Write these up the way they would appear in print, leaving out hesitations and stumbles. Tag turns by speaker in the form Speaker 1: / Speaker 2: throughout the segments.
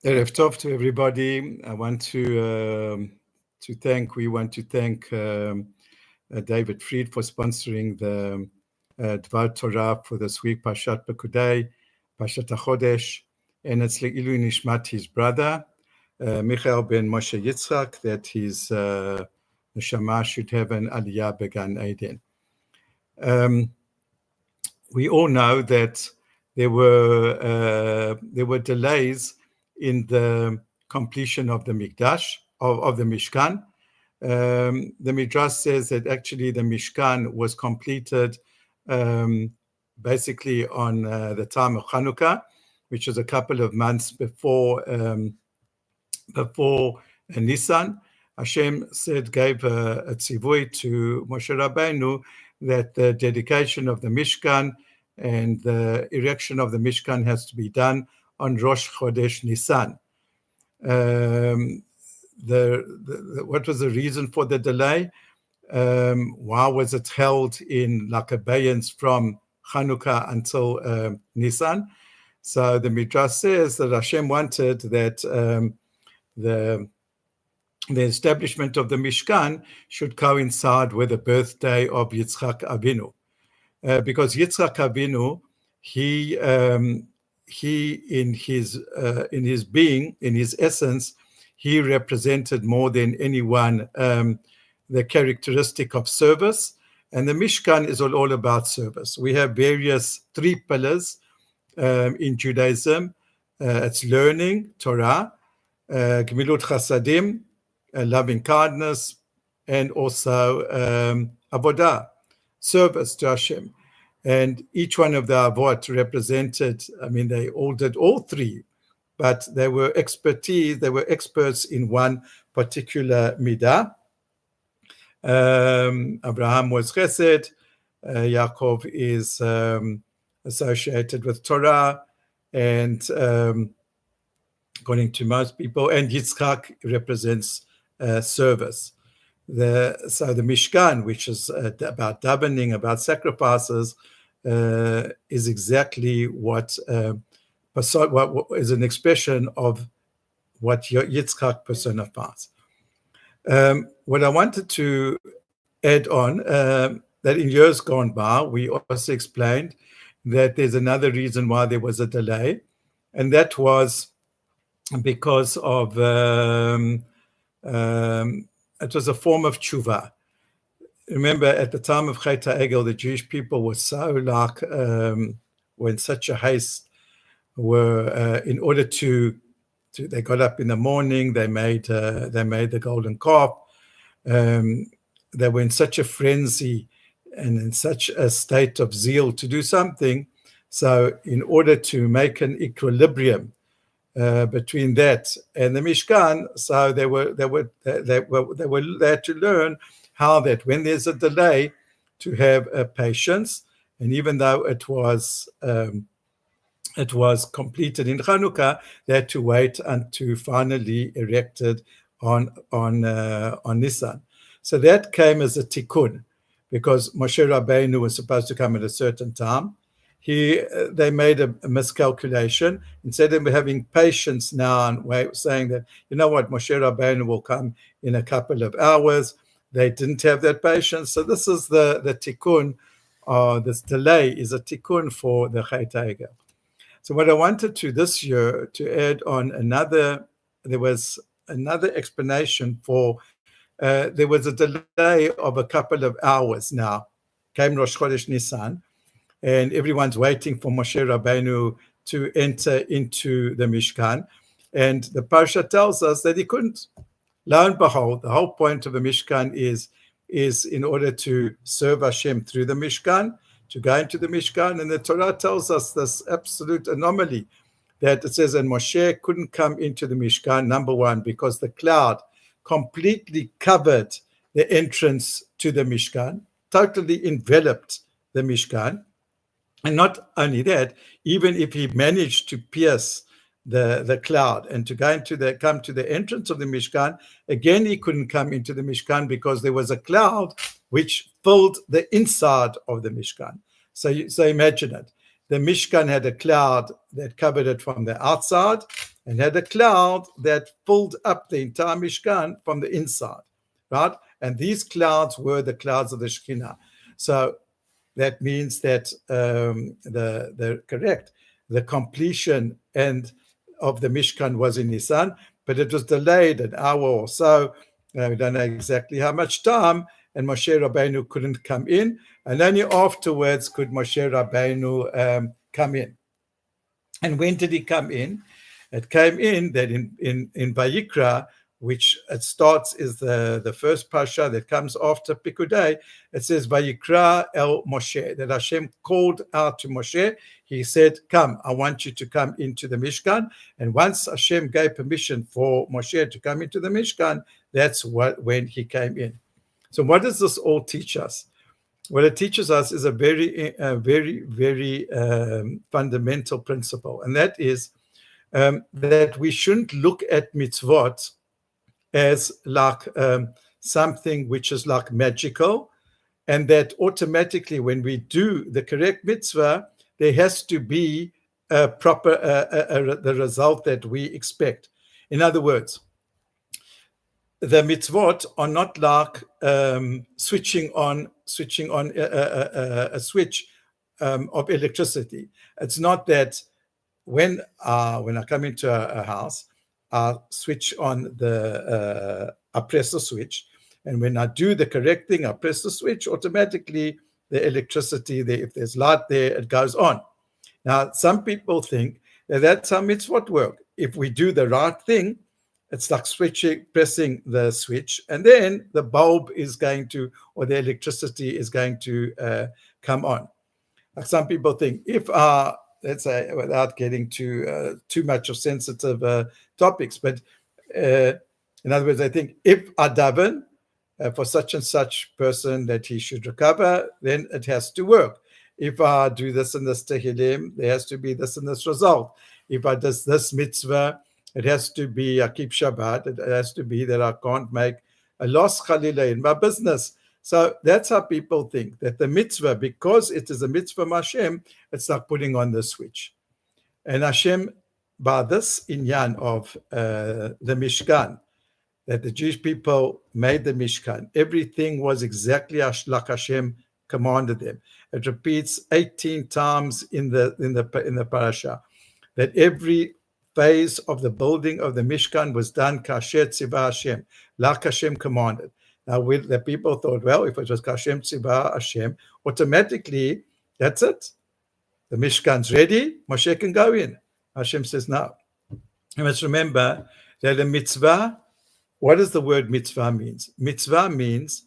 Speaker 1: Erev Tov to everybody. We want to thank David Fried for sponsoring the Dvar Torah for this week, Parshat Pekudei, Parshat HaChodesh, and it's Le'ilu Nishmat, his brother, Michael ben Moshe Yitzchak, that his neshama should have an Aliyah Began Eden. We all know that there were delays in the completion of the Mikdash, of the Mishkan. The Midrash says that actually the Mishkan was completed basically on the time of Hanukkah, which was a couple of months before Nisan. Hashem gave a tzivui to Moshe Rabbeinu that the dedication of the Mishkan and the erection of the Mishkan has to be done on Rosh Chodesh Nisan. What was the reason for the delay? Why was it held in like abeyance from Hanukkah until Nisan? So the Midrash says that Hashem wanted that the establishment of the Mishkan should coincide with the birthday of Yitzchak Avinu, because Yitzchak Avinu, he in his being, in his essence, he represented more than anyone the characteristic of service, and the Mishkan is all about service. We have various three pillars in Judaism. It's learning, Torah, Gemilut Chasadim, loving kindness, and also Avodah, service to Hashem. And each one of the Avot represented, they all did all three, but they were experts in one particular midah. Abraham was Chesed, Yaakov is associated with Torah, and according to most people, and Yitzchak represents service. So the Mishkan, which is about davening, about sacrifices, is exactly what is an expression of what Yitzchak personifies. What I wanted to add on, that in years gone by, we also explained that there's another reason why there was a delay, and that was because of it was a form of tshuva. Remember, at the time of Chet HaEgel, the Jewish people were so were in such a haste. In order to they got up in the morning, they made the golden calf. They were in such a frenzy and in such a state of zeal to do something. So, in order to make an equilibrium between that and the Mishkan, so they had to learn how that when there's a delay, to have patience, and even though it was completed in Hanukkah, they had to wait until finally erected on Nisan. So that came as a tikkun, because Moshe Rabbeinu was supposed to come at a certain time. They made a miscalculation. Instead of having patience now and saying that, you know what, Moshe Rabbeinu will come in a couple of hours, they didn't have that patience. So this is the tikkun, this delay is a tikkun for the Chet HaEgel. So what I wanted to this year to add on there was another explanation for, there was a delay of a couple of hours now. Came Rosh Chodesh Nisan, and everyone's waiting for Moshe Rabbeinu to enter into the Mishkan. And the Parsha tells us that he couldn't. Lo and behold, the whole point of the Mishkan is in order to serve Hashem through the Mishkan, to go into the Mishkan. And the Torah tells us this absolute anomaly, that it says, and Moshe couldn't come into the Mishkan, number one, because the cloud completely covered the entrance to the Mishkan, totally enveloped the Mishkan. And not only that, even if he managed to pierce the cloud and to come to the entrance of the Mishkan, again he couldn't come into the Mishkan because there was a cloud which filled the inside of the Mishkan. So imagine it. The Mishkan had a cloud that covered it from the outside, and had a cloud that filled up the entire Mishkan from the inside, right? And these clouds were the clouds of the Shekhinah. So that means that the completion and of the Mishkan was in Nisan, but it was delayed an hour or so. We don't know exactly how much time, and Moshe Rabbeinu couldn't come in, and only afterwards could Moshe Rabbeinu come in. And when did he come in? It came in that in Vayikra, which it starts is the first Parsha that comes after Pekudei. It says Vayikra el Moshe, that Hashem called out to Moshe. He said, come, I want you to come into the Mishkan. And once Hashem gave permission for Moshe to come into the Mishkan, that's when he came in. So what does this all teach us? What it teaches us is a very, very fundamental principle, and that is that we shouldn't look at mitzvot as like something which is like magical, and that automatically when we do the correct mitzvah, there has to be a proper the result that we expect. In other words, the mitzvot are not like switching on a switch of electricity. It's not that when I come into a house, I switch on I press the switch, and when I do the correct thing, I press the switch, automatically the electricity there, if there's light there, it goes on. Now, some people think that that's how mitzvot work. If we do the right thing, it's like pressing the switch, and then the bulb is going to, or the electricity is going to come on. Like some people think, if let's say, without getting too much of sensitive topics, but in other words, I think if I daven for such and such person that he should recover, then it has to work. If I do this and this tehillim, there has to be this and this result. If I do this mitzvah, it has to be, I keep Shabbat, it has to be that I can't make a loss chalila in my business. So that's how people think, that the mitzvah, because it is a mitzvah from Hashem, it's like putting on the switch. And Hashem, by this inyan of the mishkan, that the Jewish people made the mishkan, everything was exactly like Hashem commanded them. It repeats 18 times in the parasha, that every phase of the building of the Mishkan was done kasher tzivah Hashem, like Hashem commanded. Now, the people thought, well, if it was kasher tzivah Hashem, automatically, that's it. The Mishkan's ready, Moshe can go in. Hashem says, no. You must remember that a mitzvah, what does the word mitzvah means? Mitzvah means,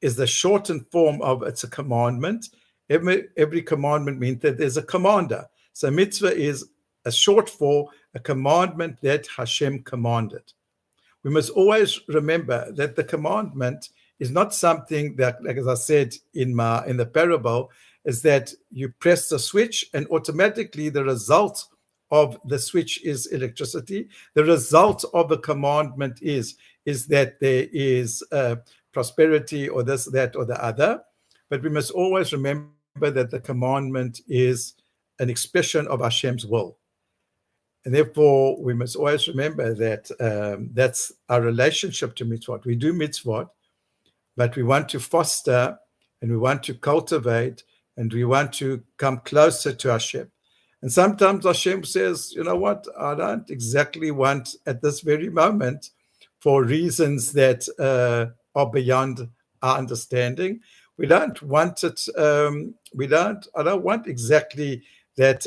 Speaker 1: is the shortened form of, it's a commandment. Every commandment means that there's a commander. So mitzvah is a short for a commandment that Hashem commanded. We must always remember that the commandment is not something that, like as I said in the parable, is that you press the switch and automatically the result of the switch is electricity. The result of the commandment is that there is prosperity or this, that, or the other. But we must always remember that the commandment is an expression of Hashem's will. And therefore, we must always remember that that's our relationship to mitzvot. We do mitzvot, but we want to foster and we want to cultivate and we want to come closer to Hashem. And sometimes Hashem says, you know what, I don't exactly want at this very moment, for reasons that are beyond our understanding. We don't want it, I don't want exactly that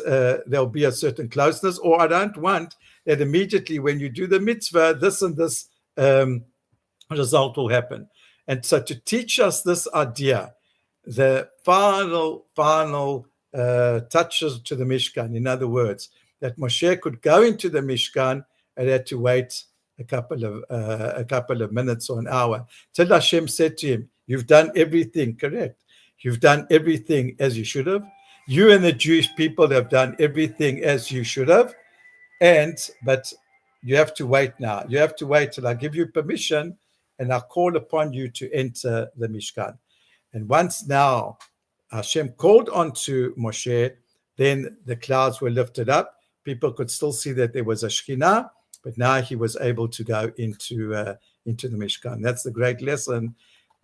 Speaker 1: there'll be a certain closeness, or I don't want that immediately when you do the mitzvah, this and this result will happen. And so to teach us this idea, the final touches to the Mishkan, in other words, that Moshe could go into the Mishkan and had to wait a couple of minutes or an hour till Hashem said to him, you've done everything correct. You've done everything as you should have. You and the Jewish people have done everything as you should have, but you have to wait now. You have to wait till I give you permission and I call upon you to enter the Mishkan. And once now Hashem called onto Moshe, then the clouds were lifted up. people could still see that there was a Shekhinah, but now he was able to go into the Mishkan. That's the great lesson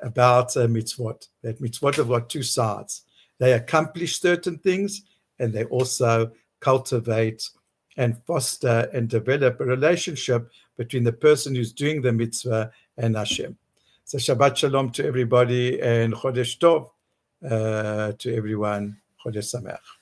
Speaker 1: about mitzvot. That mitzvot have got two sides. They accomplish certain things, and they also cultivate and foster and develop a relationship between the person who's doing the mitzvah and Hashem. So Shabbat Shalom to everybody and Chodesh Tov to everyone. Chodesh Sameach.